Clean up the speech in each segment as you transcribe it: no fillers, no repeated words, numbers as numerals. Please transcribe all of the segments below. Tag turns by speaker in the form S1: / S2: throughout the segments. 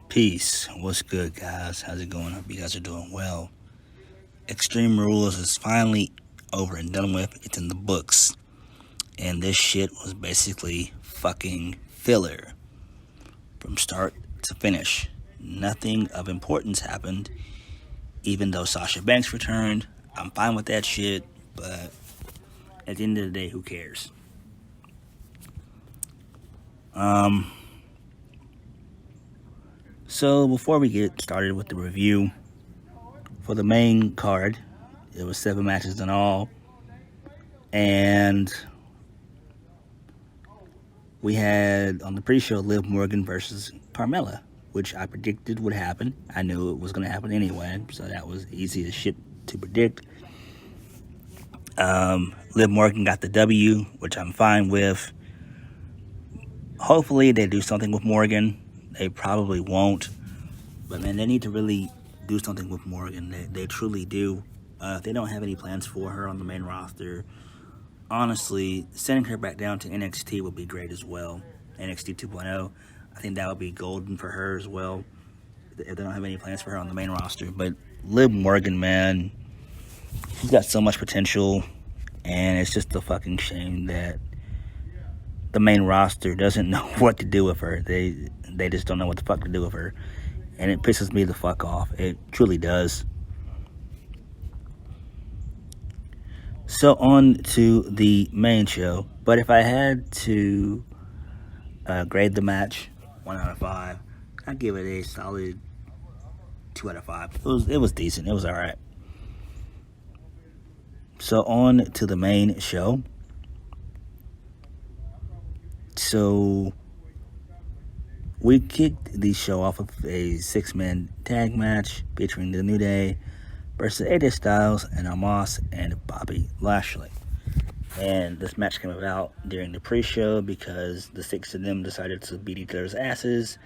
S1: Peace. What's good, guys? How's it going? Hope you guys are doing well. Extreme Rules is finally over and done with. It's in the books. And this shit was basically fucking filler from start to finish. Nothing of importance happened, even though Sasha Banks returned. I'm fine with that shit, but at the end of the day, who cares? So before we get started with the review, for the main card, it was 7 matches in all, and we had on the pre-show Liv Morgan versus Carmela, which I predicted would happen. I knew it was going to happen anyway, so that was easy as shit to predict. Liv Morgan got the W, which I'm fine with. Hopefully they do something with Morgan. They probably won't, but man, they need to really do something with Morgan. They truly do. If they don't have any plans for her on the main roster, honestly, sending her back down to NXT would be great as well. NXT 2.0. I think that would be golden for her as well, if they don't have any plans for her on the main roster. But Liv Morgan, man, she's got so much potential, and it's just a fucking shame that the main roster doesn't know what to do with her. They just don't know what the fuck to do with her, and it pisses me the fuck off. It truly does. So on to the main show. But if I had to grade the match 1 out of 5, I'd give it a solid 2 out of 5. It was decent. It was all right. So on to the main show. So we kicked the show off with a 6-man tag match featuring the New Day versus AJ Styles and Omos and Bobby Lashley. And this match came about during the pre-show because the 6 of them decided to beat each other's asses,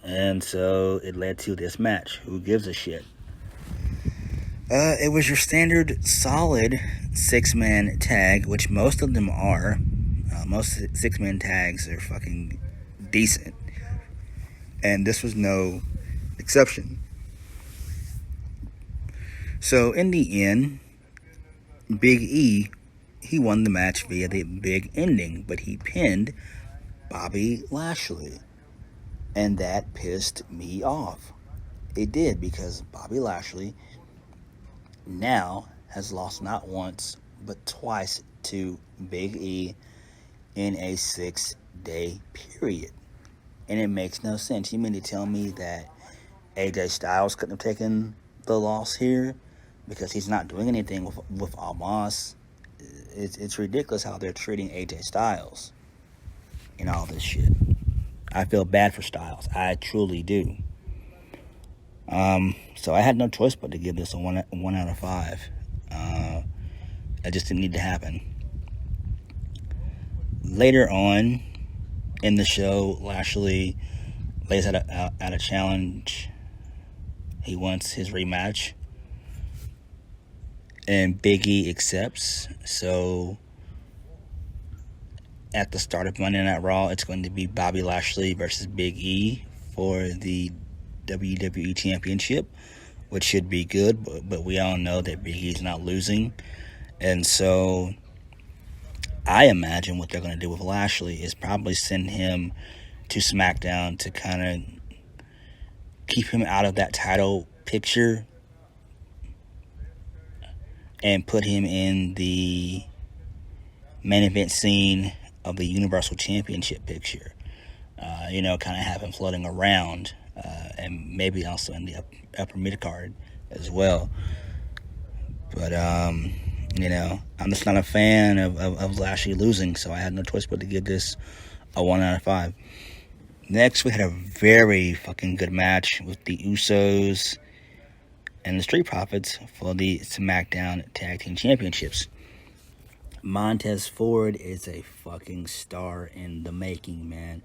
S1: and so it led to this match. Who gives a shit? It was your standard solid 6-man tag, which most of them are. Most 6-man tags are fucking decent, and this was no exception. So in the end, Big E, he won the match via the big ending, but he pinned Bobby Lashley, and that pissed me off. It did, because Bobby Lashley now has lost not once but twice to Big E in a 6-day period, and it makes no sense. You mean to tell me that AJ Styles couldn't have taken the loss here because he's not doing anything with Omos? It's ridiculous how they're treating AJ Styles and all this shit. I feel bad for Styles. I truly do. So I had no choice but to give this a 1 out of 5. It just didn't need to happen. Later on in the show, Lashley lays out a challenge. He wants his rematch, and Big E accepts. So at the start of Monday Night Raw, it's going to be Bobby Lashley versus Big E for the WWE Championship, which should be good, but we all know that Big E's not losing. And so I imagine what they're going to do with Lashley is probably send him to Smackdown to kind of keep him out of that title picture and put him in the main event scene of the Universal Championship picture. Kind of have him floating around, and maybe also in the upper mid-card as well. But, I'm just not a fan of Lashley losing, so I had no choice but to give this a 1 out of 5. Next, we had a very fucking good match with the Usos and the Street Profits for the SmackDown Tag Team Championships. Montez Ford is a fucking star in the making, man.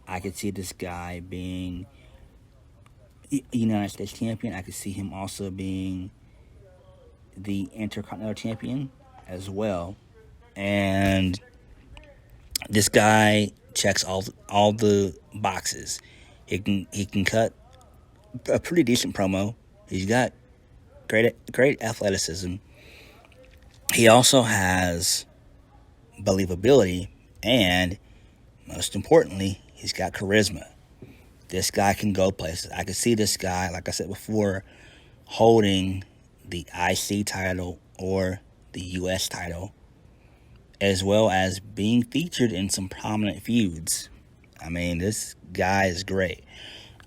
S1: I could see this guy being United States champion. I could see him also being the Intercontinental champion as well. And this guy checks all the boxes. He can cut a pretty decent promo. He's got great athleticism. He also has believability, and most importantly, he's got charisma. This guy can go places. I can see this guy, like I said before, holding the IC title or the US title, as well as being featured in some prominent feuds. I mean, this guy is great.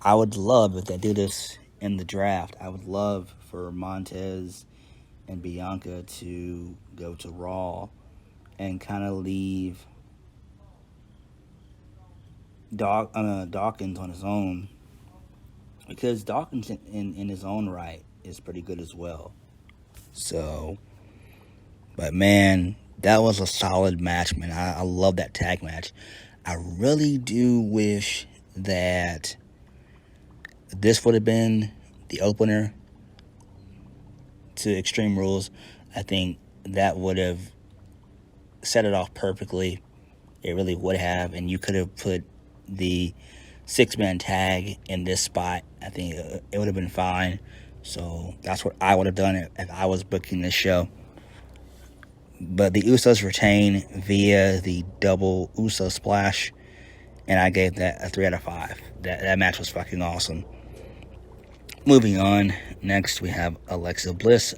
S1: I would love if they do this in the draft. I would love for Montez and Bianca to go to Raw and kind of leave Dawkins on his own, because Dawkins in his own right is pretty good as well. So, but man, that was a solid match, man. I love that tag match. I really do wish that this would have been the opener to Extreme Rules. I think that would have set it off perfectly. It really would have, and you could have put the 6-man tag in this spot. I think it would have been fine. So that's what I would have done if I was booking this show. But the Usos retain via the double Uso splash, and I gave that a 3 out of 5. That match was fucking awesome. Moving on, next we have Alexa Bliss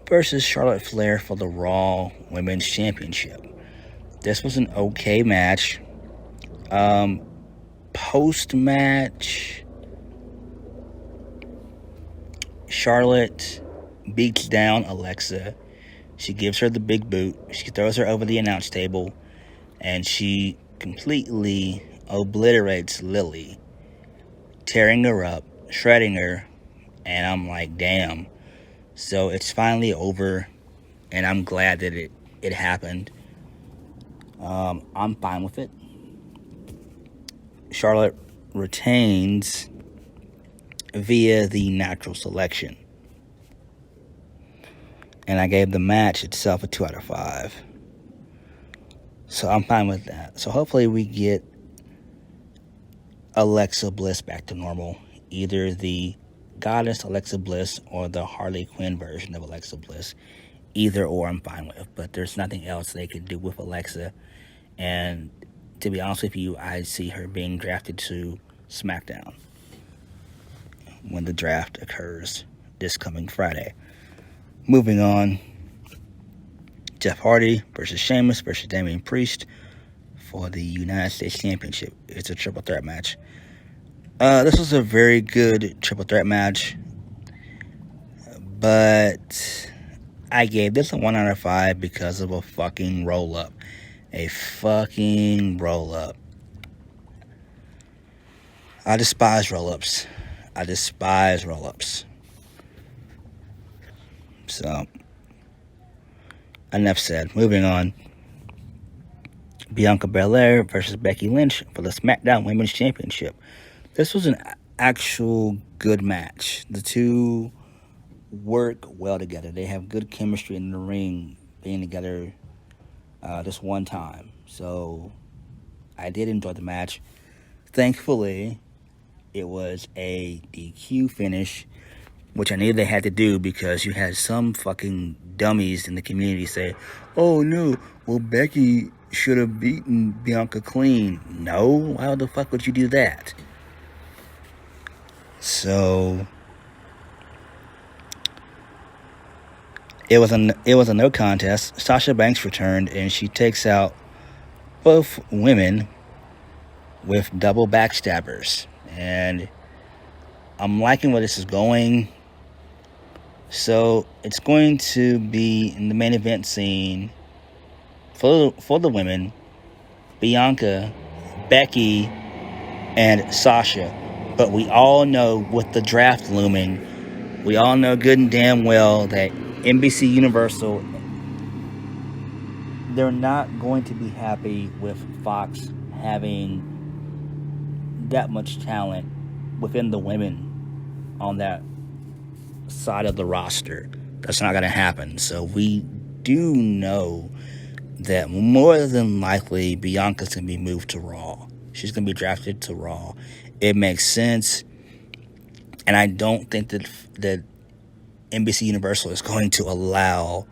S1: versus Charlotte Flair for the Raw Women's Championship. This was an okay match. Post-match, Charlotte beats down Alexa. She gives her the big boot. She throws her over the announce table, and she completely obliterates Lily, tearing her up, shredding her, and I'm like, damn. So it's finally over, and I'm glad that it happened. I'm fine with it. Charlotte retains via the natural selection. And I gave the match itself a 2 out of 5. So I'm fine with that. So hopefully we get Alexa Bliss back to normal. Either the Goddess Alexa Bliss or the Harley Quinn version of Alexa Bliss. Either or I'm fine with. But there's nothing else they could do with Alexa. And to be honest with you, I see her being drafted to Smackdown when the draft occurs this coming Friday. Moving on, Jeff Hardy versus Sheamus versus Damian Priest for the United States Championship. It's a triple threat match. This was a very good triple threat match, but I gave this a 1 out of 5 because of a fucking roll-up. A fucking roll-up. I despise roll-ups. So, enough said. Moving on. Bianca Belaire versus Becky Lynch for the Smackdown Women's Championship. This was an actual good match. The two work well together. They have good chemistry in the ring, being together this one time. So I did enjoy the match. Thankfully, it was a DQ finish, which I knew they had to do because you had some fucking dummies in the community say, oh no, well Becky should have beaten Bianca clean. No, why the fuck would you do that? So it was a no contest. Sasha Banks returned, and she takes out both women with double backstabbers. And I'm liking where this is going. So it's going to be in the main event scene for the women, Bianca, Becky, and Sasha. But we all know, with the draft looming, we all know good and damn well that NBC Universal, they're not going to be happy with Fox having that much talent within the women on that side of the roster. That's not going to happen. So we do know that more than likely Bianca's going to be moved to Raw. She's going to be drafted to Raw. It makes sense. And I don't think that NBC Universal is going to allow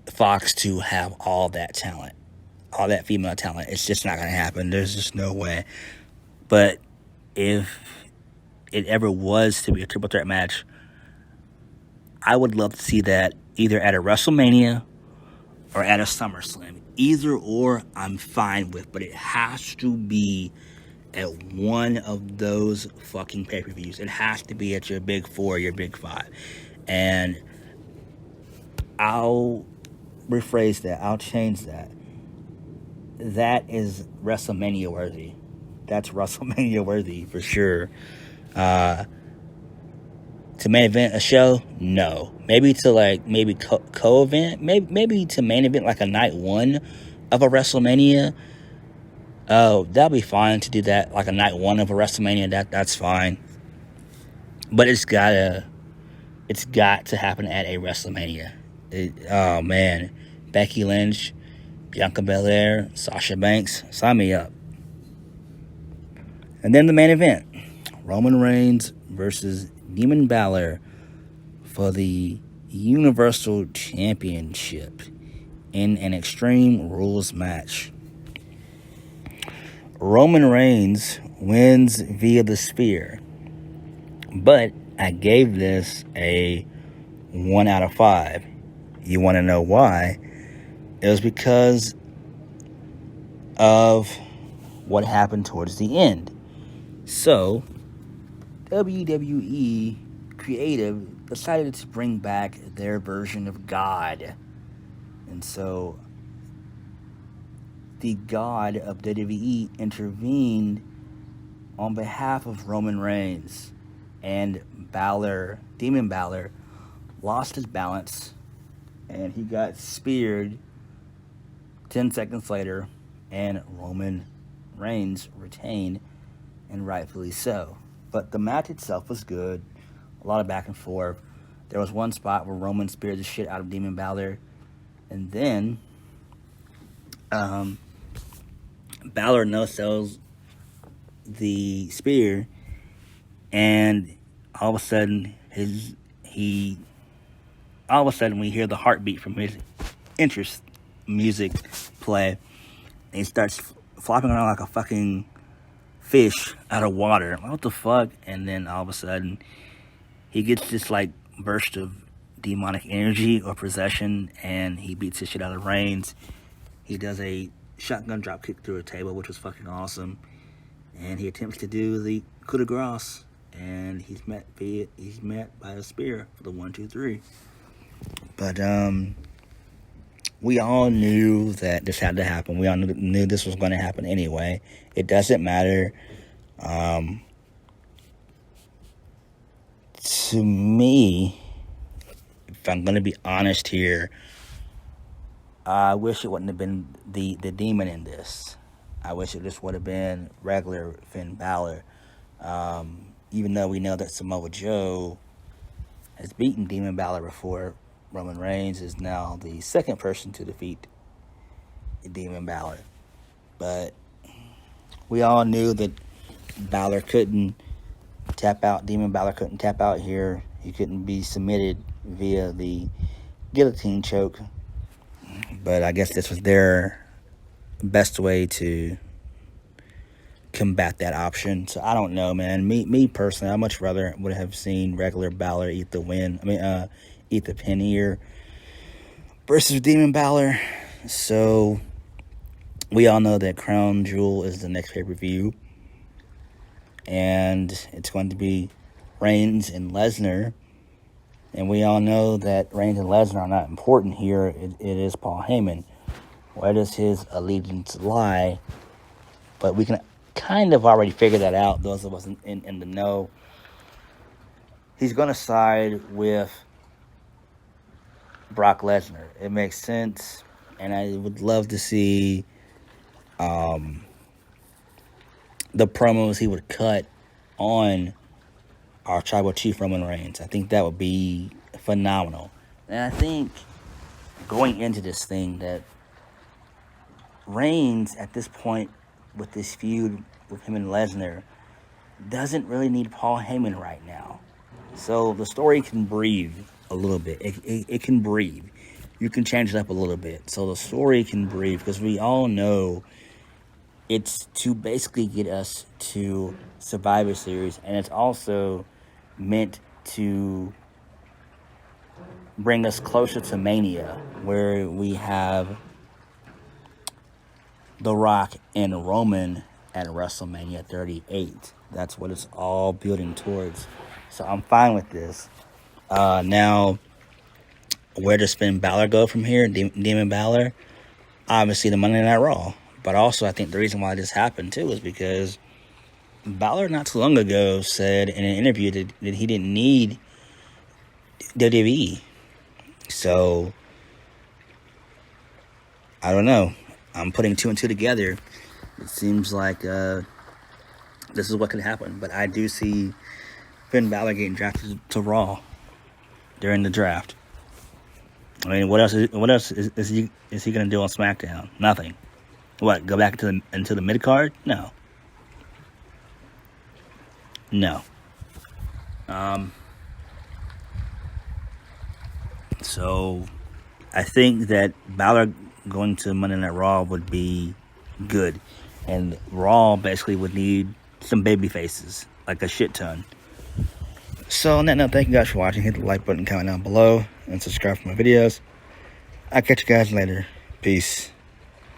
S1: Fox to have all that talent, all that female talent. It's just not going to happen. There's just no way. But if it ever was to be a triple threat match, I would love to see that either at a WrestleMania or at a SummerSlam. Either or, I'm fine with, but it has to be at one of those fucking pay-per-views. It has to be at your big four, your big five. And I'll rephrase that. I'll change that. That is WrestleMania worthy. That's WrestleMania worthy for sure. To main event a show? No. Maybe to co-event? Maybe to main event like a night one of a WrestleMania. Oh, that'll be fine to do that, like a night one of a WrestleMania. That's fine. But it's got to happen at a WrestleMania. Oh man, Becky Lynch, Bianca Belaire, Sasha Banks, sign me up. And then the main event, Roman Reigns versus Demon Balor for the Universal Championship in an Extreme Rules match. Roman Reigns wins via the spear, but I gave this a 1 out of 5. You want to know why? It was because of what happened towards the end. So, WWE Creative decided to bring back their version of God. And so, the God of WWE intervened on behalf of Roman Reigns. And Demon Balor, lost his balance. And he got speared 10 seconds later. And Roman Reigns retained, and rightfully so. But the match itself was good. A lot of back and forth. There was one spot where Roman speared the shit out of Demon Balor. And then Balor no-sells the spear. And all of a sudden we hear the heartbeat from his interest music play. And he starts flopping around like a fucking fish out of water. What the fuck? And then all of a sudden he gets this like burst of demonic energy or possession, and he beats the shit out of Reigns. He does a shotgun drop kick through a table, which was fucking awesome. And he attempts to do the coup de grace, and he's met by a spear for the 1, 2, 3. But we all knew that this had to happen. We all knew this was going to happen anyway. It doesn't matter. To me, if I'm going to be honest here, I wish it wouldn't have been the demon in this. I wish it just would have been regular Finn Balor. Even though we know that Samoa Joe has beaten Demon Balor before, Roman Reigns is now the second person to defeat Demon Balor. But we all knew that Balor couldn't tap out. Demon Balor couldn't tap out here. He couldn't be submitted via the guillotine choke. But I guess this was their best way to combat that option. So I don't know, man. Me personally, I much rather would have seen regular Balor eat the win. Eat the pin here versus Demon Balor. So we all know that Crown Jewel is the next pay-per-view, and it's going to be Reigns and Lesnar. And we all know that Reigns and Lesnar are not important here. It is Paul Heyman. Where does his allegiance lie? But we can kind of already figure that out, those of us in the know. He's going to side with Brock Lesnar. It makes sense. And I would love to see the promos he would cut on our tribal chief Roman Reigns. I think that would be phenomenal. And I think going into this thing that Reigns at this point with this feud with him and Lesnar, doesn't really need Paul Heyman right now. So the story can breathe a little bit. It can breathe. You can change it up a little bit. So the story can breathe, because we all know it's to basically get us to Survivor Series, and it's also meant to bring us closer to Mania, where we have The Rock and Roman at WrestleMania 38. That's what it's all building towards. So I'm fine with this. Now, where does Finn Balor go from here? Demon Balor? Obviously, the Monday Night Raw. But also, I think the reason why this happened, too, is because Balor not too long ago said in an interview that he didn't need WWE. So, I don't know. I'm putting two and two together. It seems like this is what could happen. But I do see Finn Balor getting drafted to Raw during the draft. I mean, what else is he going to do on SmackDown? Nothing. What, go back into the mid-card? No. So, I think that Balor going to Monday Night Raw would be good. And Raw basically would need some baby faces, like a shit ton. So, on that note, thank you guys for watching. Hit the like button, comment down below, and subscribe for my videos. I'll catch you guys later. Peace.